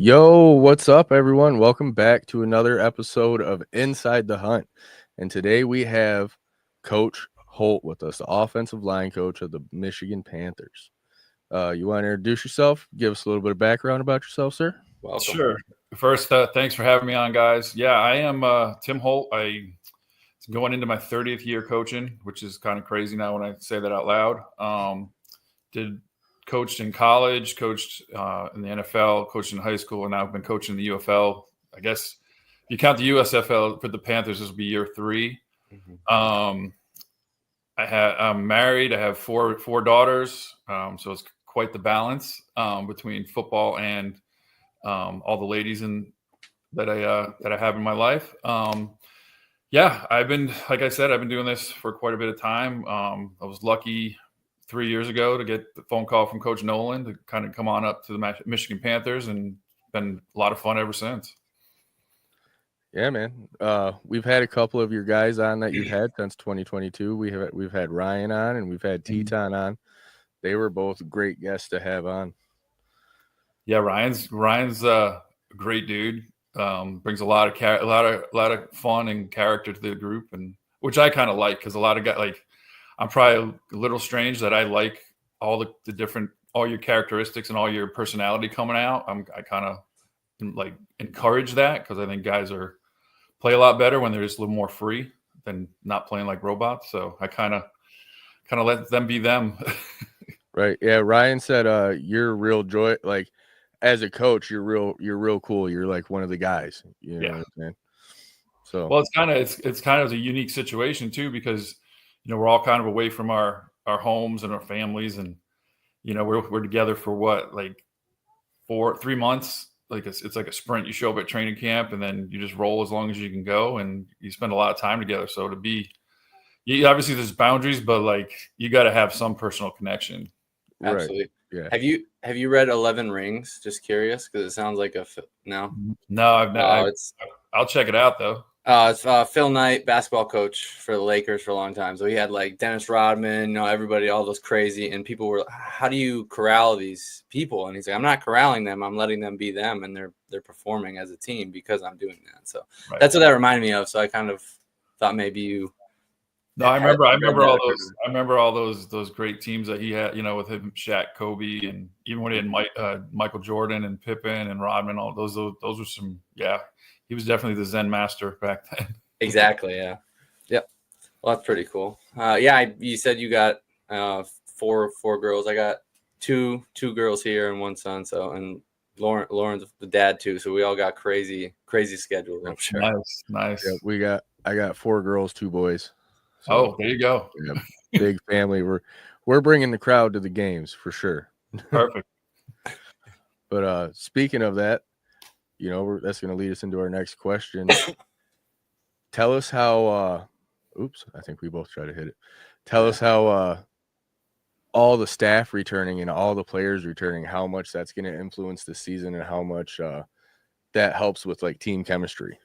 Yo, what's up, everyone? Welcome back to another episode of Inside the Hunt. And today we have Coach Holt with us, the offensive line coach of the Michigan Panthers. You want to introduce yourself? Give us a little bit of background about yourself, sir? Welcome. Sure. First, thanks for having me on, guys. Yeah, I am Tim Holt. I'm going into my 30th year coaching, which is kind of crazy now when I say that out loud. Coached in college, coached in the NFL, coached in high school, and now I've been coaching the UFL. I guess if you count the USFL for the Panthers, this will be year 3. Mm-hmm. I'm married. I have four daughters, so it's quite the balance between football and all the ladies that I have in my life. Yeah, I've been doing this for quite a bit of time. I was lucky 3 years ago to get the phone call from Coach Nolan to kind of come on up to the Michigan Panthers, and been a lot of fun ever since. Yeah, man. We've had a couple of your guys on that you've had since 2022. We've had Ryan on and we've had Teton on. They were both great guests to have on. Yeah, Ryan's a great dude. Brings a lot of fun and character to the group, and which I kind of like, because a lot of guys, I'm probably a little strange that I like all the different, all your characteristics and all your personality coming out. I kind of encourage that, because I think guys play a lot better when they're just a little more free than not playing like robots. So I kind of let them be them. Right. Yeah. Ryan said, you're a real joy. Like, as a coach, you're real cool. You're like one of the guys. You know what I'm saying? So, well, it's kind of a unique situation too, because we're all kind of away from our homes and our families, and we're together for what, 3 months. It's like a sprint. You show up at training camp and then you just roll as long as you can go, and you spend a lot of time together. So obviously there's boundaries, but you got to have some personal connection. Absolutely. Right. Yeah. Have you read 11 Rings? Just curious, because it sounds like no. I've not. I'll check it out though. It's Phil Knight, basketball coach for the Lakers for a long time. So he had Dennis Rodman, everybody, all those crazy, and people were, how do you corral these people? And he's like, I'm not corralling them. I'm letting them be them, and they're performing as a team because I'm doing that. So That's what that reminded me of. So I kind of thought maybe you. No, I remember all those great teams that he had, with him, Shaq, Kobe, and even when he had Michael Jordan and Pippen and Rodman, all those were some, yeah. He was definitely the Zen master back then. Exactly. Yeah. Yep. Well, that's pretty cool. You said you got four girls. I got two girls here and one son. So, and Loren's the dad too. So we all got crazy schedules, I'm sure. Nice. Yeah, I got 4 girls, 2 boys. So, there you go. Yeah, big family. We're bringing the crowd to the games for sure. Perfect. But speaking of that, that's going to lead us into our next question. Tell us how. I think we both try to hit it. Tell us how all the staff returning and all the players returning, how much that's going to influence the season, and how much that helps with team chemistry.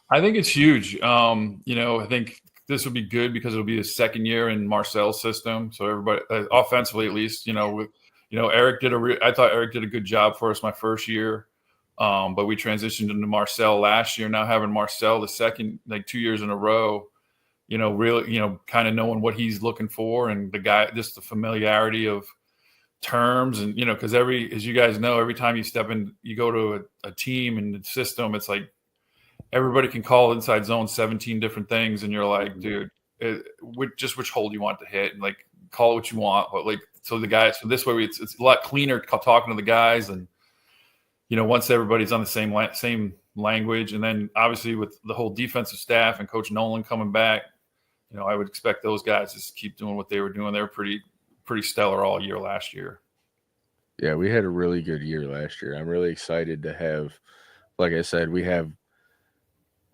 I think it's huge. I think this will be good because it'll be the second year in Marcel's system. So everybody, offensively at least, Eric I thought Eric did a good job for us my first year. But we transitioned into Marcel last year. Now having Marcel the second, 2 years in a row, really, kind of knowing what he's looking for, and the guy, just the familiarity of terms, and because as you guys know, every time you go to a team and the system, it's like everybody can call inside zone 17 different things, and you're like, dude, which hole do you want to hit, and call it what you want, but so the guys, so this way it's a lot cleaner talking to the guys, and once everybody's on the same language, and then obviously with the whole defensive staff and Coach Nolan coming back, I would expect those guys to just keep doing what they were doing. They were pretty stellar all year last year. Yeah, we had a really good year last year. I'm really excited to have, like I said, we have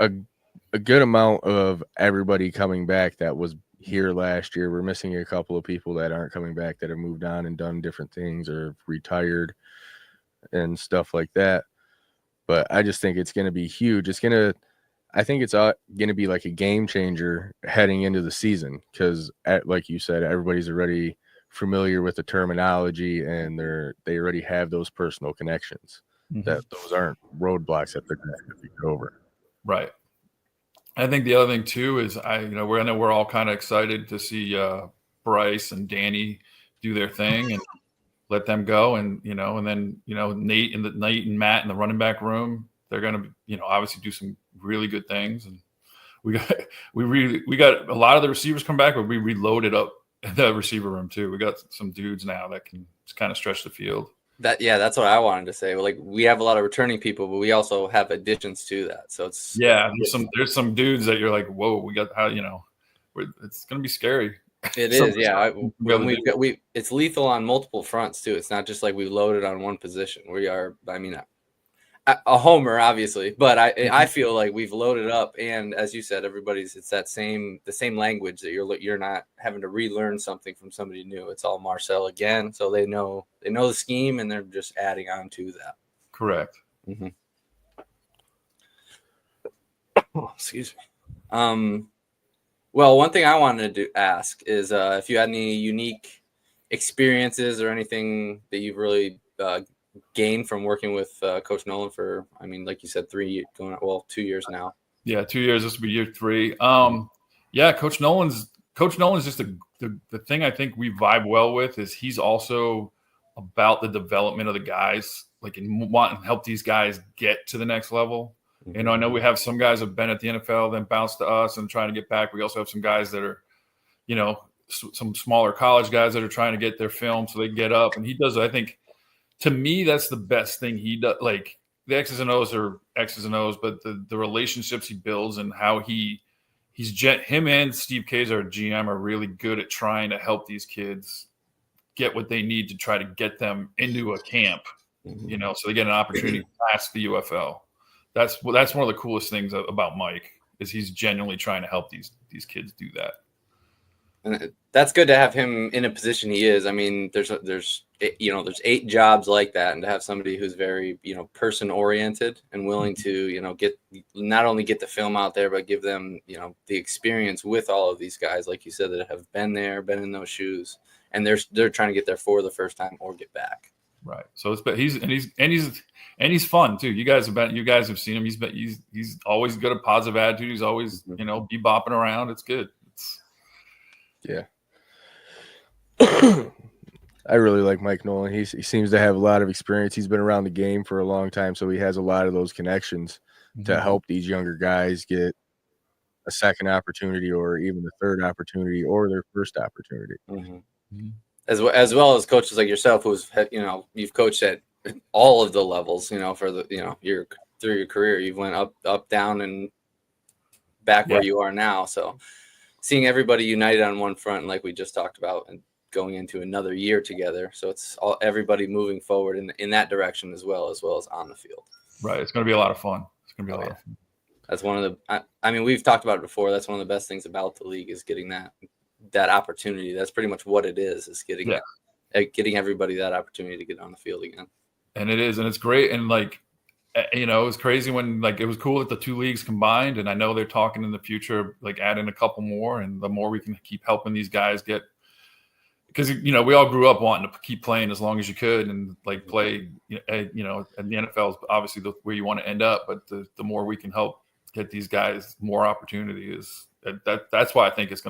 a good amount of everybody coming back that was here last year. We're missing a couple of people that aren't coming back, that have moved on and done different things or retired and stuff like that. But I just think it's going to be huge. I think it's going to be like a game changer heading into the season, because like you said, everybody's already familiar with the terminology, and they already have those personal connections. that those aren't roadblocks that they're going to have to get over. Right. I think the other thing too is I know we're all kind of excited to see Bryce and Danny do their thing and let them go, and then Nate and Matt in the running back room, they're going to obviously do some really good things, and we got a lot of the receivers come back, but we reloaded up the receiver room too. We got some dudes now that can just kind of stretch the field. That's what I wanted to say. Like, we have a lot of returning people, but we also have additions to that. So there's some dudes that you're like, whoa, we got it's gonna be scary. It is, yeah. It's lethal on multiple fronts too. It's not just like we loaded on one position. We are, a homer, obviously, but I feel like we've loaded up, and as you said, it's the same language that you're not having to relearn something from somebody new. It's all Marcel again, so they know the scheme, and they're just adding on to that. Correct. Mm-hmm. Oh, excuse me. Well, one thing I wanted to ask is if you had any unique experiences or anything that you've really gained from working with Coach Nolan for, like you said, 2 years now. Yeah, 2 years. This will be year 3. Coach Nolan's just the thing I think we vibe well with is he's also about the development of the guys, like in wanting to help these guys get to the next level. I know we have some guys have been at the NFL, then bounced to us and trying to get back. We also have some guys that are, some smaller college guys that are trying to get their film so they get up. And he does, I think, to me, that's the best thing he does. Like, the X's and O's are X's and O's, but the relationships he builds and how him and Steve Kays, our GM, are really good at trying to help these kids get what they need to try to get them into a camp, so they get an opportunity past the UFL. That's one of the coolest things about Mike is he's genuinely trying to help these kids do that. And that's good to have him in a position he is. There's 8 jobs like that, and to have somebody who's very, person oriented and willing to, not only get the film out there, but give them, the experience with all of these guys, like you said, that have been there, been in those shoes, and they're trying to get there for the first time or get back. Right. So he's fun too. You guys have seen him. He's always got a positive attitude. He's always, be bopping around. It's good. Yeah. I really like Mike Nolan. He seems to have a lot of experience. He's been around the game for a long time, so he has a lot of those connections to help these younger guys get a second opportunity or even a third opportunity or their first opportunity. As well as coaches like yourself, who's, you've coached at all of the levels, for the, through your career, you've went up, down, and back where you are now. So seeing everybody united on one front, like we just talked about, and going into another year together. So it's everybody moving forward in that direction as well as on the field. Right. It's going to be a lot of fun. That's one of the, we've talked about it before. That's one of the best things about the league is getting that opportunity. That's pretty much what it is getting everybody that opportunity to get on the field again. And it is, and it's great. And it was crazy when it was cool that the 2 leagues combined, and I know they're talking in the future, adding a couple more, and the more we can keep helping these guys get, because, we all grew up wanting to keep playing as long as you could and play, and the NFL is obviously where you want to end up, but the more we can help get these guys more opportunity that's why I think this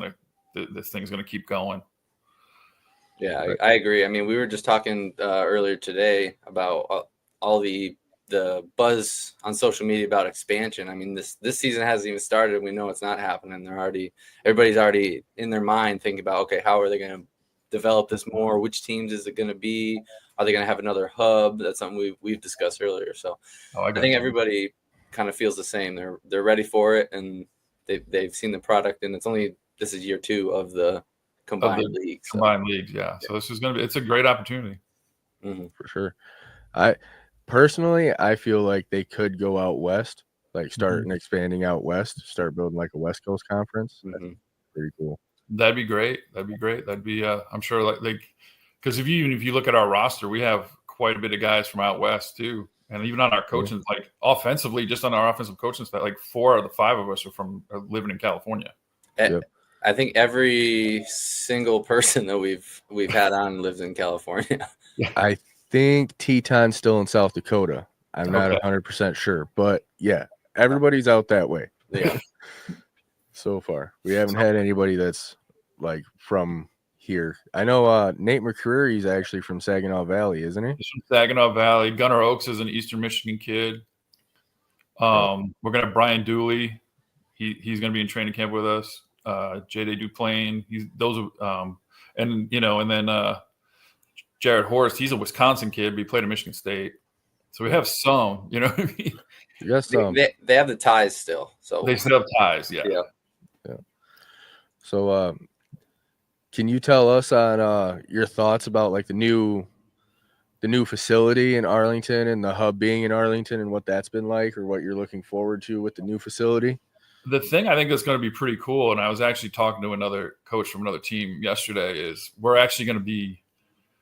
thing's going to keep going. Yeah, I agree. We were just talking earlier today about all the buzz on social media about expansion. This season hasn't even started, and we know it's not happening. Everybody's already in their mind thinking about, okay, how are they going to develop this more? Which teams is it going to be? Are they going to have another hub? That's something we've discussed earlier. So I think everybody kind of feels the same. They're ready for it, and they've seen the product, and this is year 2 of the combined leagues. Combined leagues, yeah. So this is it's a great opportunity. For sure. I personally feel like they could go out west, start expanding out west, start building a West Coast conference. That's pretty cool. That'd be great. That'd be I'm sure because if you look at our roster, we have quite a bit of guys from out west too. And even on our coaching, offensively, just on our offensive coaching staff, 4 of the 5 of us are living in California. Yep. I think every single person that we've had on lives in California. I think Teton's still in South Dakota. I'm not Okay. 100% sure, but yeah, everybody's out that way. Yeah. So far. We haven't had anybody that's like from here. I know Nate McCreary is actually from Saginaw Valley, isn't he? He's from Saginaw Valley. Gunnar Oaks is an Eastern Michigan kid. We're gonna have Brian Dooley. He's gonna be in training camp with us. JD Duplain. And then Jared Horst. He's a Wisconsin kid, but he played at Michigan State. So we have some. You know what I mean? Yes, They have the ties still. So They still have ties. Yeah. So, can you tell us on your thoughts about like the new facility in Arlington and the hub being in Arlington and what that's been like, or what you're looking forward to with the new facility? The thing I think that's going to be pretty cool, and I was actually talking to another coach from another team yesterday, is we're actually going to be,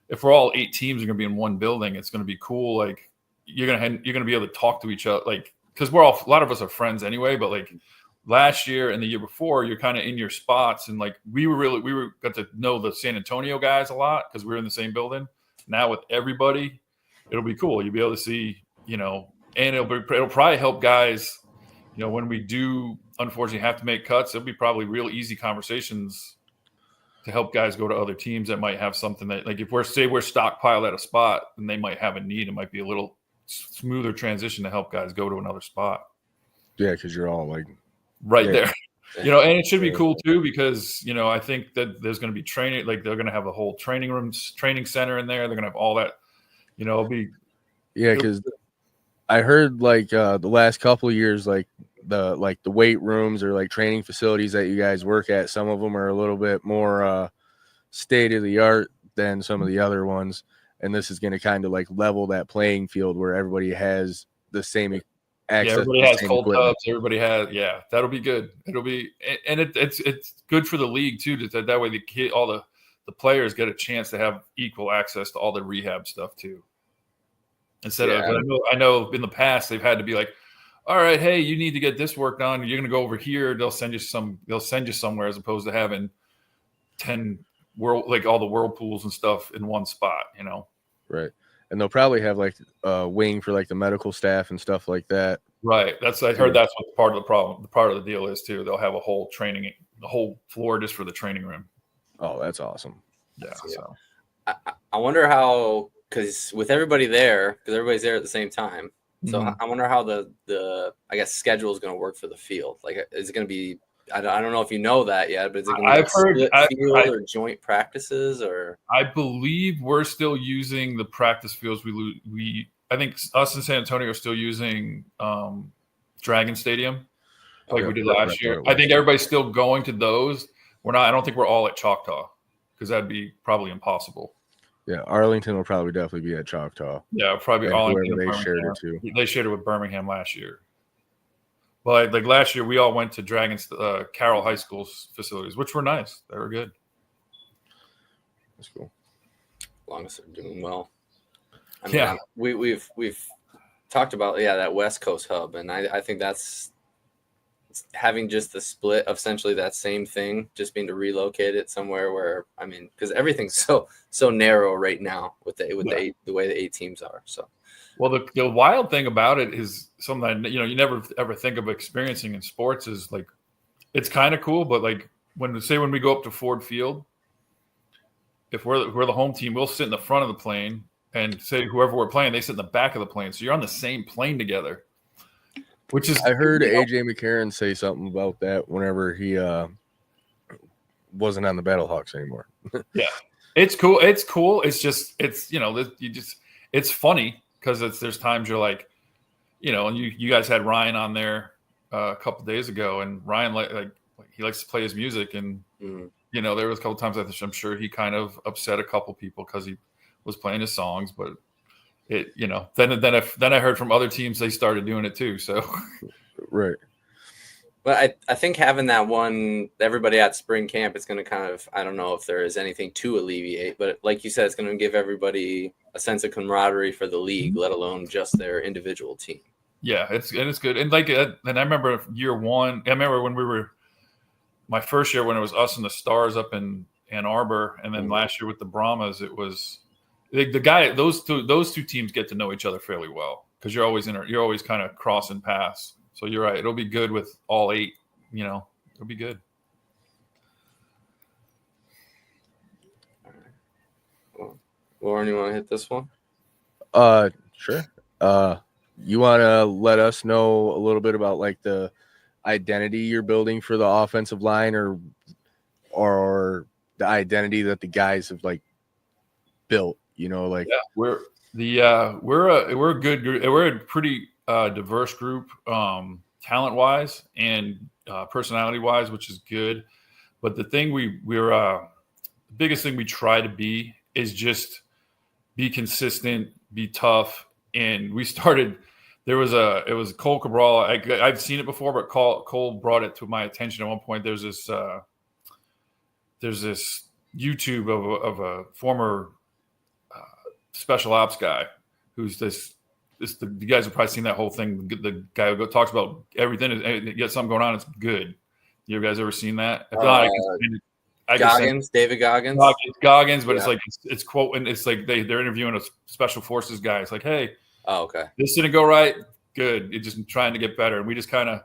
if we're all 8 teams are going to be in one building, it's going to be cool. Like you're going to be able to talk to each other, like because a lot of us are friends anyway, but like last year and the year before, you're kind of in your spots, and like we got to know the San Antonio guys a lot because we were in the same building. Now with everybody, it'll be cool. You'll be able to see, and it'll probably help guys. When we do unfortunately have to make cuts, it'll be probably real easy conversations to help guys go to other teams that might have something that, like, if we're stockpiled at a spot and they might have a need, it might be a little smoother transition to help guys go to another spot. Yeah, because you're all like there. And it should be cool too, because, I think that there's going to be training, like they're going to have a whole training center in there. They're going to have all that, it'll be. Yeah, because I heard like the last couple of years, like the weight rooms or like training facilities that you guys work at, some of them are a little bit more state of the art than some of the other ones. And this is going to kind of like level that playing field where everybody has the same access. Yeah, everybody has cold tubs. Everybody has, that'll be good. It'll be, and it's good for the league too. That way all the players get a chance to have equal access to all the rehab stuff too. Instead of, I know in the past they've had to be like, all right, hey, you need to get this work done. You're going to go over here. They'll send you somewhere, as opposed to having 10 all the whirlpools and stuff in one spot, Right. And they'll probably have like a wing for like the medical staff and stuff like that. Right. I heard that's what part of the problem, part of the deal is too. They'll have a whole floor just for the training room. Oh, that's awesome. Yeah. So I wonder how, because with everybody there, because everybody's there at the same time. So I wonder how the I guess schedule is going to work for the field. Like, is it going to be? I don't know if you know that yet, but is it going to be split field or joint practices? Or I believe we're still using the practice fields. I think us in San Antonio are still using Dragon Stadium, like we did last year. I think everybody's still going to those. We're not. I don't think we're all at Choctaw, because that'd be probably impossible. Yeah, Arlington will probably definitely be at Choctaw. Yeah, probably Arlington. They shared it too. They shared it with Birmingham last year. But like last year, we all went to Dragons Carroll High School's facilities, which were nice. They were good. That's cool. As long as they're doing well. I mean, we've talked about that West Coast hub, and I think that's having just the split of essentially that same thing, just being to relocate it somewhere where, I mean, because everything's so narrow right now with the way the 8 teams are. So, well, the wild thing about it is something that, you never ever think of experiencing in sports is like, it's kind of cool, but like when we go up to Ford Field, if we're the home team, we'll sit in the front of the plane, and say whoever we're playing, they sit in the back of the plane, so you're on the same plane together. Which is, I heard AJ McCarron say something about that whenever he wasn't on the Battlehawks anymore. Yeah, it's cool. It's cool. It's just it's funny because there's times you're like, and you guys had Ryan on there a couple of days ago, and Ryan like he likes to play his music, and there was a couple of times I'm sure he kind of upset a couple people because he was playing his songs, but. Then I heard from other teams they started doing it too. So, right. But I think having that one everybody at spring camp, it's going to kind of, I don't know if there is anything to alleviate, but like you said, it's going to give everybody a sense of camaraderie for the league, let alone just their individual team. Yeah, it's good. And and I remember year one. I remember when we were my first year when it was us and the Stars up in Ann Arbor, and then last year with the Brahmas, it was. The guy, those two teams get to know each other fairly well. because you're always kind of crossing paths. So you're right. It'll be good with all 8. It'll be good. Loren, you want to hit this one? Sure. You want to let us know a little bit about like the identity you're building for the offensive line, or the identity that the guys have like built? Like we're a good group. We're a pretty diverse group, talent wise and personality wise, which is good. But the thing the biggest thing we try to be is just be consistent, be tough. And we started. It was Cole Cabral. I've seen it before, but Cole brought it to my attention at one point. There's this YouTube of a former special ops guy who's you guys have probably seen that whole thing. The guy who talks about everything. Get something going on. It's good. You guys ever seen that? If not, David Goggins. Goggins, but it's like it's quote, and it's like they're interviewing a special forces guy. It's like, hey, this didn't go right. Good. You're just trying to get better. And we just kind of,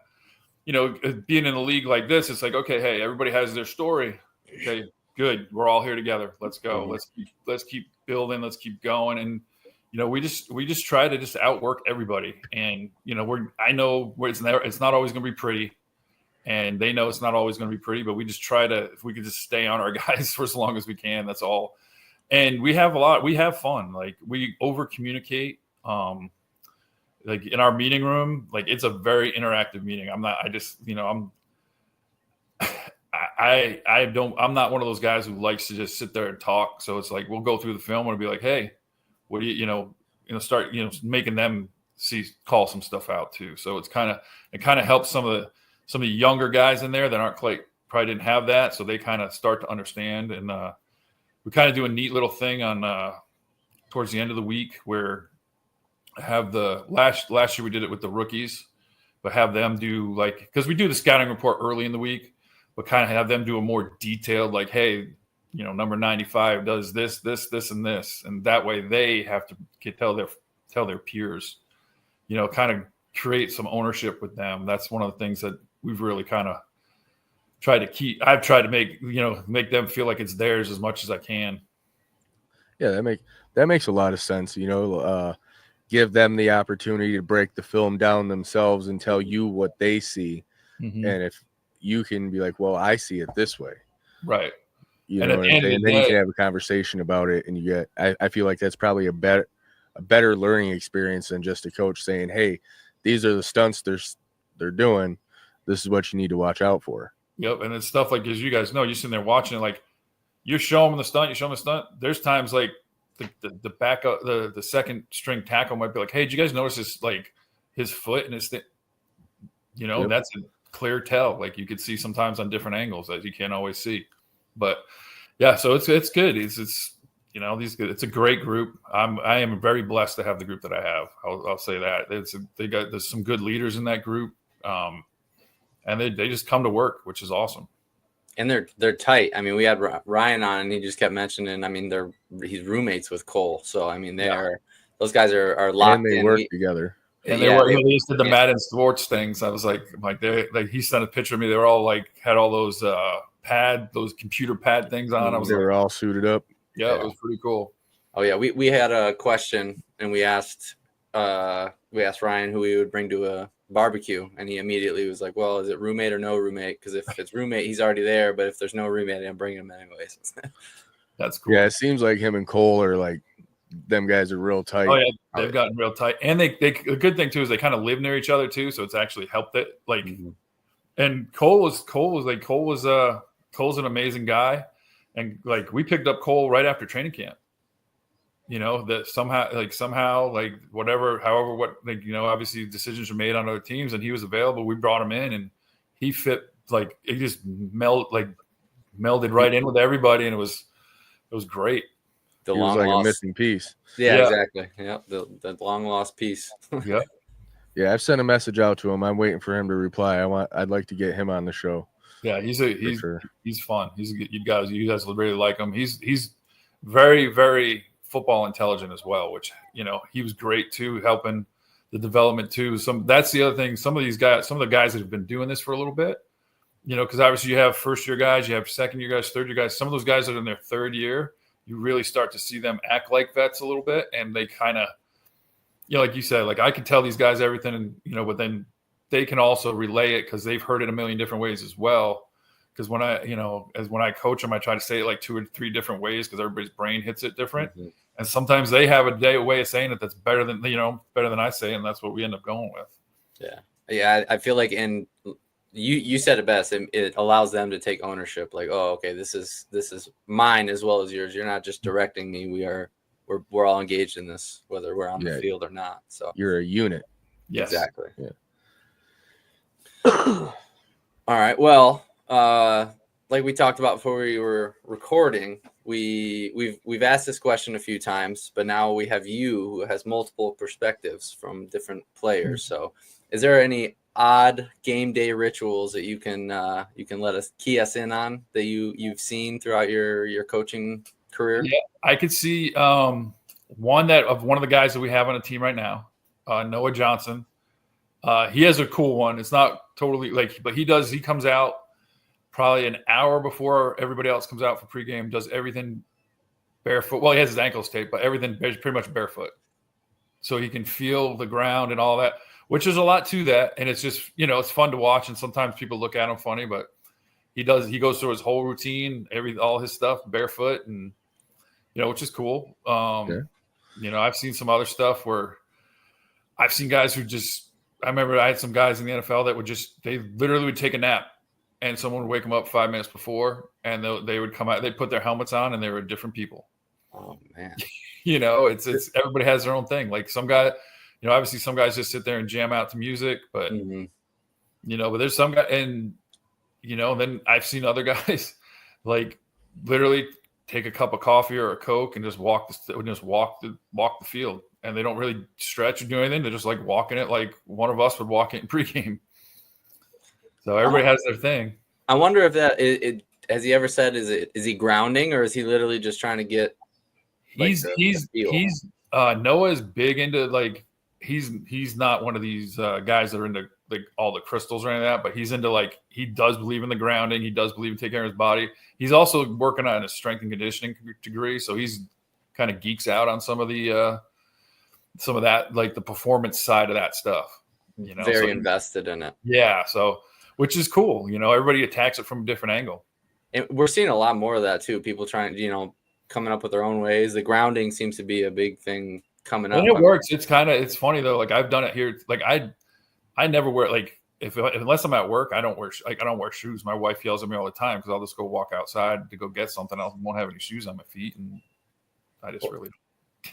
being in a league like this, it's like, okay, hey, everybody has their story. Okay, good. We're all here together. Let's go. Mm-hmm. Let's keep building. Let's keep going. And we just try to just outwork everybody. And I know it's not always going to be pretty. And they know it's not always going to be pretty, but we just try to, if we could just stay on our guys for as long as we can, that's all. And we have fun. Like we over communicate. Like in our meeting room, like it's a very interactive meeting. I'm not one of those guys who likes to just sit there and talk. So it's like, we'll go through the film and be like, hey, what do start, making them call some stuff out too. So it kind of helps some of the younger guys in there that probably didn't have that. So they kind of start to understand. And we kind of do a neat little thing on towards the end of the week where I have the last year we did it with the rookies, but have them do because we do the scouting report early in the week, but kind of have them do a more detailed, like, hey, number 95 does this, and this. And that way they have to tell their peers, kind of create some ownership with them. That's one of the things that we've really kind of tried to keep. I've tried to make them feel like it's theirs as much as I can. Yeah, that makes a lot of sense. Give them the opportunity to break the film down themselves and tell you what they see. Mm-hmm. And if you can be like, well, I see it this way. Right. And then you can have a conversation about it. And I feel like that's probably a better learning experience than just a coach saying, hey, these are the stunts they're doing. This is what you need to watch out for. Yep. And it's stuff like, as you guys know, you're sitting there watching it, like you show them the stunt. There's times like the backup, the second string tackle might be like, hey, did you guys notice this, like his foot and his thing? Yep. That's a clear tell. Like you could see sometimes on different angles that you can't always see. But yeah, so it's good. It's a great group. I am very blessed to have the group that I have. I'll say that. There's some good leaders in that group. And they just come to work, which is awesome. And they're tight. I mean, we had Ryan on, and he just kept mentioning. I mean, he's roommates with Cole, so I mean, those guys are locked in. And they work together. And they just did the Madden sports things. I was like he sent a picture of me. They were all had all those those computer pad things on. They were all suited up. Yeah, it was pretty cool. Oh yeah, we had a question, and we asked Ryan who we would bring to a barbecue, and he immediately was like, well, is it roommate or no roommate? Because if it's roommate, he's already there, but if there's no roommate, I'm bringing him anyways. That's cool. Yeah, it seems like him and Cole are like, them guys are real tight. Oh yeah, they've gotten real tight. And the good thing too is they kind of live near each other too, so it's actually helped it. Like and Cole's an amazing guy, and like we picked up Cole right after training camp. That somehow obviously decisions are made on other teams, and he was available. We brought him in, and he fit he just melded right in with everybody, and it was great. He was like a missing piece. Yeah, exactly. Yeah, the long lost piece. Yeah. Yeah, I've sent a message out to him. I'm waiting for him to reply. I'd like to get him on the show. Yeah, he's fun. You guys really like him. He's very, very football intelligent as well, which he was great too, helping the development too. That's the other thing. Some of the guys that have been doing this for a little bit, because obviously you have first year guys, you have second year guys, third year guys. Some of those guys that are in their third year, you really start to see them act like vets a little bit, and they kind of, like you said, like I could tell these guys everything, and but then they can also relay it because they've heard it a million different ways as well. Because when I coach them, I try to say it like 2 or 3 different ways because everybody's brain hits it different. Mm-hmm. And sometimes they have a way of saying it that's better than I say, and that's what we end up going with. Yeah. I feel like you said it best. It allows them to take ownership. Like, oh, okay, this is mine as well as yours. You're not just directing me. We're all engaged in this, whether we're on the field or not. So you're a unit. Yes. Exactly. Yeah. All right. Well, like we talked about before we were recording, we've asked this question a few times, but now we have you who has multiple perspectives from different players. So is there any odd game day rituals that you can let us key us in on that you've seen throughout your coaching career? Yeah, I could see one of the guys that we have on a team right now, Noah Johnson. He has a cool one. It's not totally but he comes out probably an hour before everybody else comes out for pregame, does everything barefoot. Well, he has his ankles taped, but everything is pretty much barefoot. So he can feel the ground and all that, which is a lot to that. And it's just, it's fun to watch. And sometimes people look at him funny, but he goes through his whole routine, all his stuff barefoot, and, which is cool. I've seen some other stuff where I've seen guys who I remember I had some guys in the NFL that they literally would take a nap and someone would wake them up 5 minutes before and they would come out, they put their helmets on and they were different people. Oh man. It's everybody has their own thing. Like some guy, obviously some guys just sit there and jam out to music, but but there's some guy, and then I've seen other guys like literally take a cup of coffee or a Coke and just walk the field, and they don't really stretch or do anything. They're just like walking it like one of us would walk it in pregame. So everybody has their thing. I wonder if that has he ever said, is he grounding, or is he literally just trying to get Noah is big into he's not one of these guys that are into all the crystals or anything like that, but he's into he does believe in the grounding. He does believe in taking care of his body. He's also working on a strength and conditioning degree, so he's kind of geeks out on some of that, the performance side of that stuff. Very invested in it. Yeah, so which is cool. Everybody attacks it from a different angle. And we're seeing a lot more of that too. People trying, coming up with their own ways. The grounding seems to be a big thing coming up. And it works. It's funny though. I've done it here. I never wear unless I'm at work, I don't wear shoes. My wife yells at me all the time because I'll just go walk outside to go get something. I won't have any shoes on my feet, and I just really.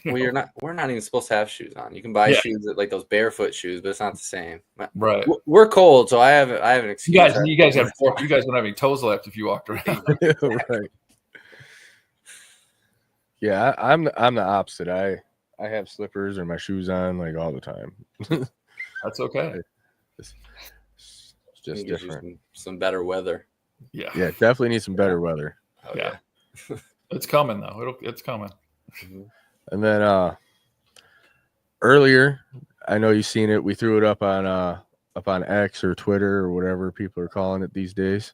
Well, we're not even supposed to have shoes on. You can buy shoes that those barefoot shoes, but it's not the same. Right. We're cold, so I have an excuse. You guys don't have any toes left if you walked around. Right. Yeah, I'm the opposite. I have slippers or my shoes on all the time. That's okay. It's just different. Some better weather. Yeah. Yeah, definitely need some better weather. Oh, yeah. It's coming though. It's coming. Mm-hmm. And then earlier, I know you've seen it. We threw it up on X or Twitter or whatever people are calling it these days.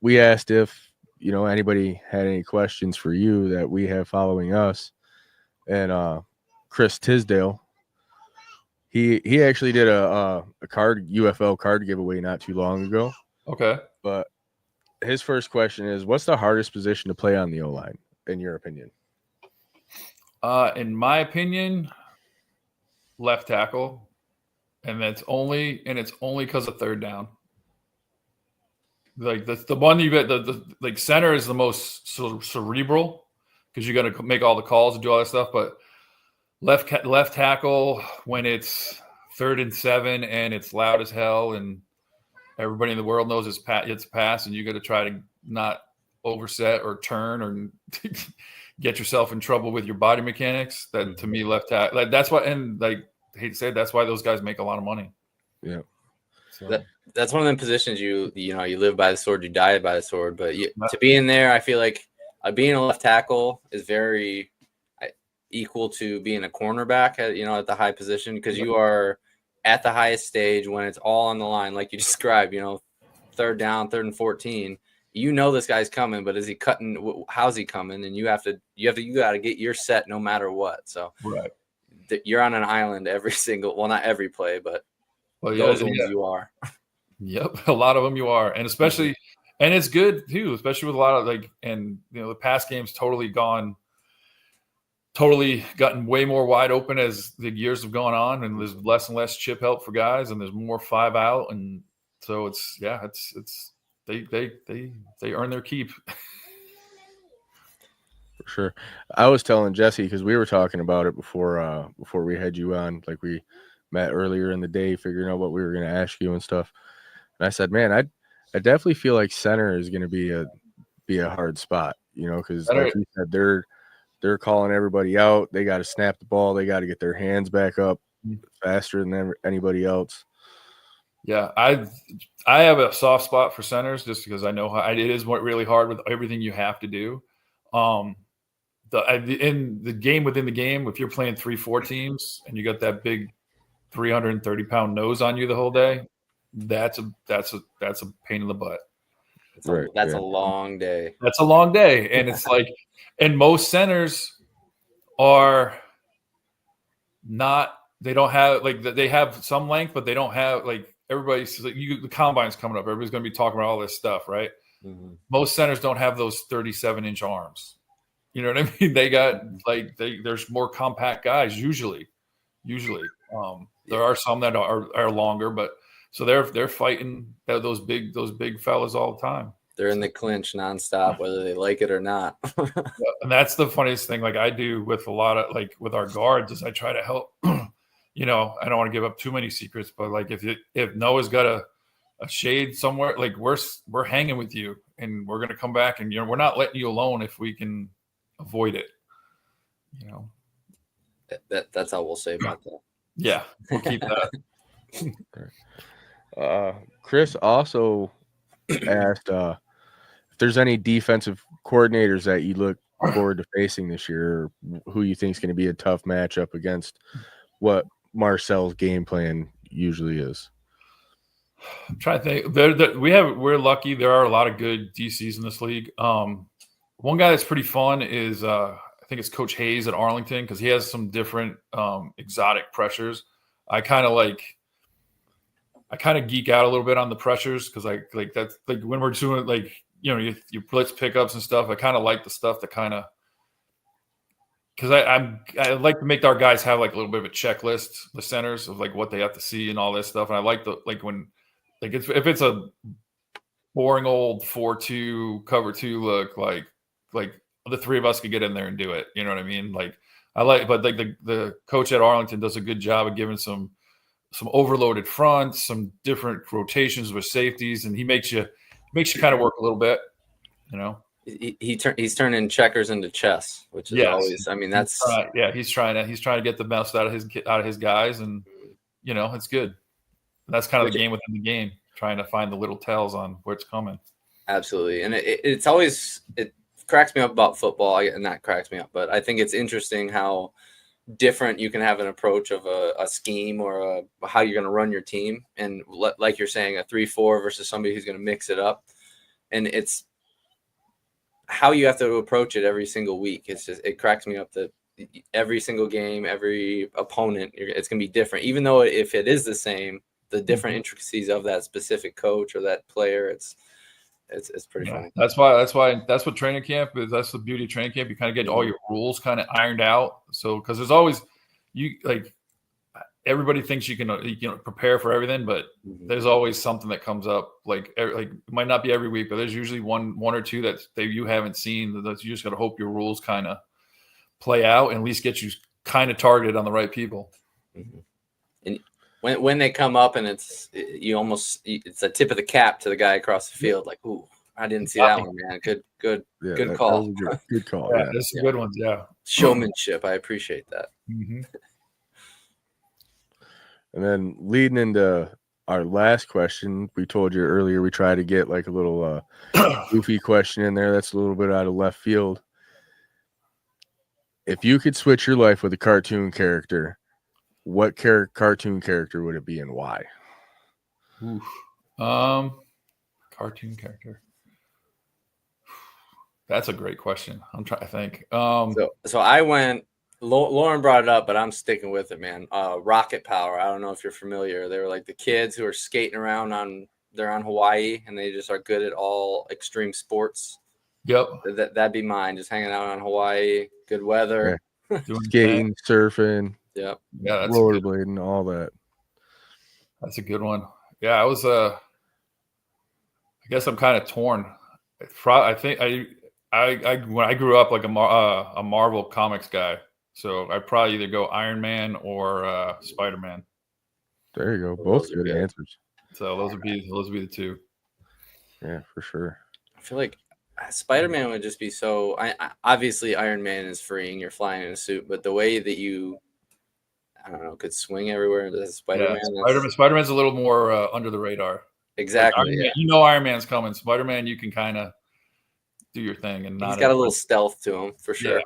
We asked if anybody had any questions for you that we have following us, and Chris Tisdale, he actually did a UFL card giveaway not too long ago. Okay, but his first question is, what's the hardest position to play on the O-line in your opinion? In my opinion, left tackle, and it's only because of third down. The one you get the center is the most cerebral because you got to make all the calls and do all that stuff. But left tackle, when it's 3rd and 7 and it's loud as hell and everybody in the world knows it's a pass, and you got to try to not overset or turn or get yourself in trouble with your body mechanics. That to me, left tackle, that's what, and I hate to say it, that's why those guys make a lot of money. Yeah. So. That's one of them positions you live by the sword, you die by the sword. But to be in there, I feel like being a left tackle is very equal to being a cornerback at, at the high position, because you are at the highest stage when it's all on the line, like you described, third down, 3rd and 14. This guy's coming, but is he cutting? How's he coming? And you got to get your set no matter what. So you're on an island every single, well, not every play, but those ones you are. Yep, a lot of them you are, and especially, and it's good too, especially with a lot of the pass game's totally gotten way more wide open as the years have gone on, and there's less and less chip help for guys, and there's more 5 out, and so it's they earn their keep. For sure. I was telling Jesse, because we were talking about it before we had you on, like we met earlier in the day, figuring out what we were going to ask you and stuff. And I said, man, I definitely feel like center is going to be a hard spot, because like you said, they're calling everybody out. They got to snap the ball. They got to get their hands back up faster than anybody else. Yeah, I have a soft spot for centers just because I know how it is really hard with everything you have to do. In the game within the game, if you're playing 3-4 teams and you got that big 330-pound nose on you the whole day, that's a pain in the butt. That's a long day. That's a long day, and it's like, and most centers are not. They don't have they have some length, but they don't have everybody's the combine's coming up. Everybody's going to be talking about all this stuff, right? Mm-hmm. Most centers don't have those 37-inch arms. You know what I mean? They got there's more compact guys usually. There are some that are longer, but so they're fighting those big fellas all the time. They're in the clinch nonstop, whether they like it or not. And that's the funniest thing. Like I do with a lot of with our guards is I try to help. I don't want to give up too many secrets, but if Noah's got a shade somewhere, we're hanging with you, and we're gonna come back, and we're not letting you alone if we can avoid it. That's how we'll say about that. Yeah, we'll keep that. Chris also asked if there's any defensive coordinators that you look forward to facing this year, or who you think is going to be a tough matchup against what Marcel's game plan usually is. I'm trying to think. We're lucky. There are a lot of good DCs in this league. One guy that's pretty fun is I think it's Coach Hayes at Arlington, because he has some different exotic pressures. I kind of geek out a little bit on the pressures, because that's when we're doing your blitz pickups and stuff. I kind of like the stuff that kind of, because I like to make our guys have a little bit of a checklist, the centers, of what they have to see and all this stuff. And I like when if it's a boring old 4-2 cover 2 look, like the three of us could get in there and do it. You know what I mean? But the coach at Arlington does a good job of giving some overloaded fronts, some different rotations with safeties, and he makes you kind of work a little bit, He's turning checkers into chess, which is always. I mean, that's he's trying to get the best out of his guys, and it's good. That's kind of the game within the game, trying to find the little tells on where it's coming. Absolutely, and it's always it cracks me up about football, and not cracks me up, but I think it's interesting how different you can have an approach of a scheme or how you're going to run your team, and like you're saying, a 3-4 versus somebody who's going to mix it up, and it's how you have to approach it every single week. It cracks me up that every single game, every opponent, it's going to be different, even though if it is the same, the different intricacies of that specific coach or that player, it's pretty funny. That's what training camp is. That's the beauty of training camp. You kind of get all your rules kind of ironed out. So, because there's always everybody thinks you can prepare for everything, but there's always something that comes up. It might not be every week, but there's usually one or two that you haven't seen. That you just got to hope your rules kind of play out and at least get you kind of targeted on the right people. Mm-hmm. And when they come up, and it's a tip of the cap to the guy across the field. Like, ooh, I didn't see that one, man. Good call. Good call. Yeah, there's some good ones. Yeah, showmanship. I appreciate that. Mm-hmm. And then leading into our last question, we told you earlier we try to get a little goofy question in there that's a little bit out of left field. if you could switch your life with a cartoon character, what cartoon character would it be and why? Oof. Cartoon character. That's a great question. I'm trying to think. So I went. Loren brought it up, but I'm sticking with it, man. Rocket Power. I don't know if you're familiar. They were like the kids who are skating around they're on Hawaii, and they just are good at all extreme sports. Yep. That'd be mine. Just hanging out on Hawaii, good weather, skating, surfing, yep, yeah, that's rollerblading, all that. That's a good one. Yeah, I was. I guess I'm kind of torn. I think I when I grew up like a Marvel Comics guy, so I'd probably either go Iron Man or Spider-Man. There you go. Both good answers. So those would be the two. Yeah, for sure. I feel like Spider-Man would just be so. Obviously, Iron Man is freeing. You're flying in a suit, but the way that you, I don't know, could swing everywhere. Spider-Man. Yeah, Spider-Man's a little more under the radar. Exactly. Like you know, Iron Man's coming. Spider-Man, you can kind of do your thing, and he's got a little stealth to him for sure.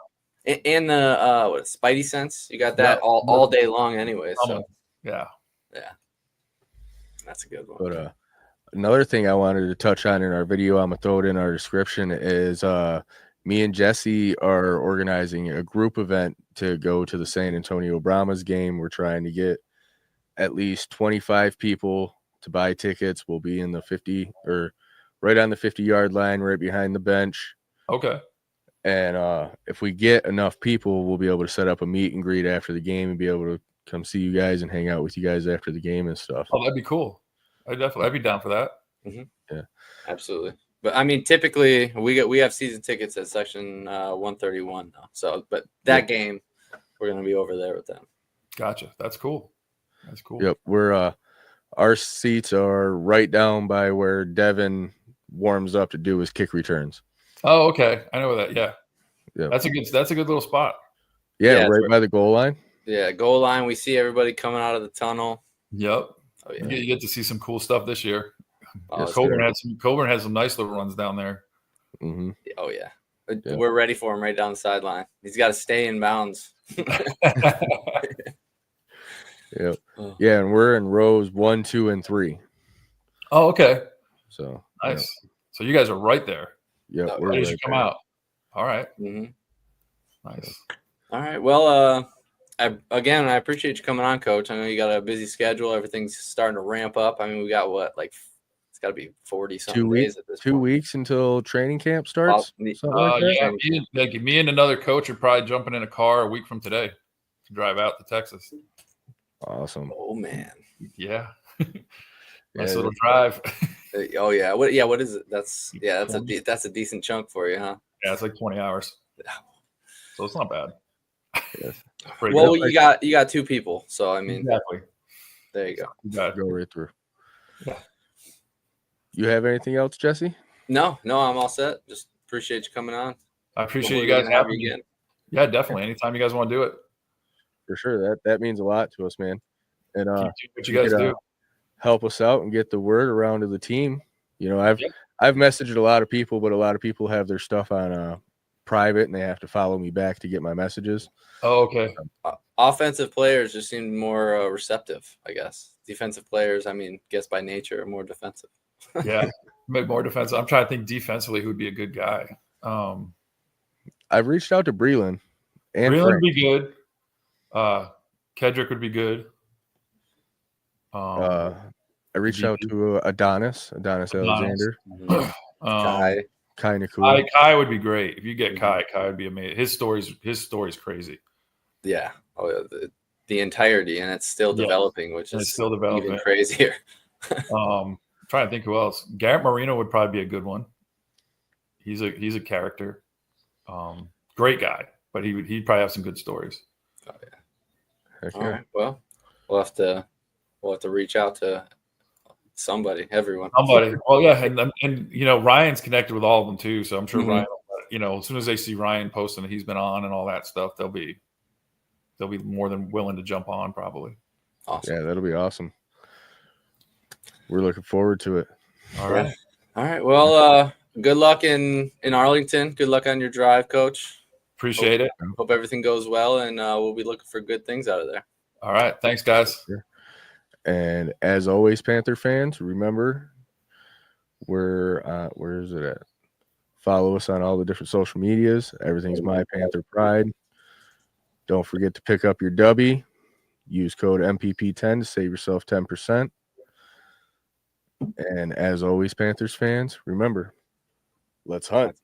Yeah. And the Spidey sense, you got that all day long anyway. So yeah, that's a good one. But another thing I wanted to touch on in our video, I'm gonna throw it in our description, is me and Jesse are organizing a group event to go to the San Antonio Brahmas game. We're trying to get at least 25 people to buy tickets. We'll be in the 50 or right on the 50-yard line, right behind the bench. Okay. And if we get enough people, we'll be able to set up a meet and greet after the game and be able to come see you guys and hang out with you guys after the game and stuff. Oh, that'd be cool. I'd be down for that. Mm-hmm. Yeah, absolutely. But I mean, typically we have season tickets at section 131 now. So, but that game, we're gonna be over there with them. Gotcha. That's cool. That's cool. Yep, we're our seats are right down by where Devin warms up to do his kick returns. Oh, okay. I know that. Yeah. Yep. That's a good little spot. Yeah, right by the goal line. Yeah, goal line. We see everybody coming out of the tunnel. Yep. Oh, yeah. You get to see some cool stuff this year. Yes, Coburn has some nice little runs down there. Mm-hmm. Oh yeah. We're ready for him right down the sideline. He's got to stay in bounds. Yep. Oh. Yeah, and we're in rows 1, 2, and 3. Oh, okay. So nice. Yep. So you guys are right there. Yeah, we're ready to come out. All right. Mm-hmm. Nice. All right. Well, I appreciate you coming on, Coach. I know you got a busy schedule. Everything's starting to ramp up. I mean, we got it's got to be 40-something days at this point. 2 weeks until training camp starts? Yeah, me and another coach are probably jumping in a car a week from today to drive out to Texas. Awesome. Oh, man. Yeah. Nice little drive. Oh, yeah. What is it? That's a decent chunk for you, huh? Yeah, it's like 20 hours. So it's not bad. Yes. Well, you got 2 people, so I mean, exactly. There you go. You got to go right through. Yeah. You have anything else, Jesse? No, I'm all set. Just appreciate you coming on. I appreciate you guys having me again. Yeah, definitely. Anytime you guys want to do it. For sure. That means a lot to us, man. And what you guys do. Help us out and get the word around to the team. You know, I've messaged a lot of people, but a lot of people have their stuff on private and they have to follow me back to get my messages. Oh, okay. Offensive players just seem more receptive, I guess. Defensive players, guess by nature, are more defensive. Yeah, more defensive. I'm trying to think defensively who would be a good guy. I've reached out to Breland. Breland would be good. Kedrick would be good. I reached out to Adonis Alexander. Kai. Kind of cool. Kai would be great. If you get Kai would be amazing. His story's crazy. Yeah. Oh, yeah. The entirety, and it's still developing, which is still developing. Even crazier. Trying to think who else. Garrett Marino would probably be a good one. He's a character. Great guy, but he'd probably have some good stories. Oh yeah. All right. Well, we'll have to reach out to somebody, everyone. Somebody. Well, yeah, and you know, Ryan's connected with all of them too, so I'm sure Ryan, you know, as soon as they see Ryan posting that he's been on and all that stuff, they'll be more than willing to jump on probably. Awesome. Yeah, that'll be awesome. We're looking forward to it. All right. All right. Well, good luck in Arlington. Good luck on your drive, Coach. Appreciate it. Hope everything goes well, and we'll be looking for good things out of there. All right. Thanks, guys. And as always, Panther fans, remember, where is it at? Follow us on all the different social medias. Everything's My Panther Pride. Don't forget to pick up your W. Use code MPP10 to save yourself 10%. And as always, Panthers fans, remember, let's hunt.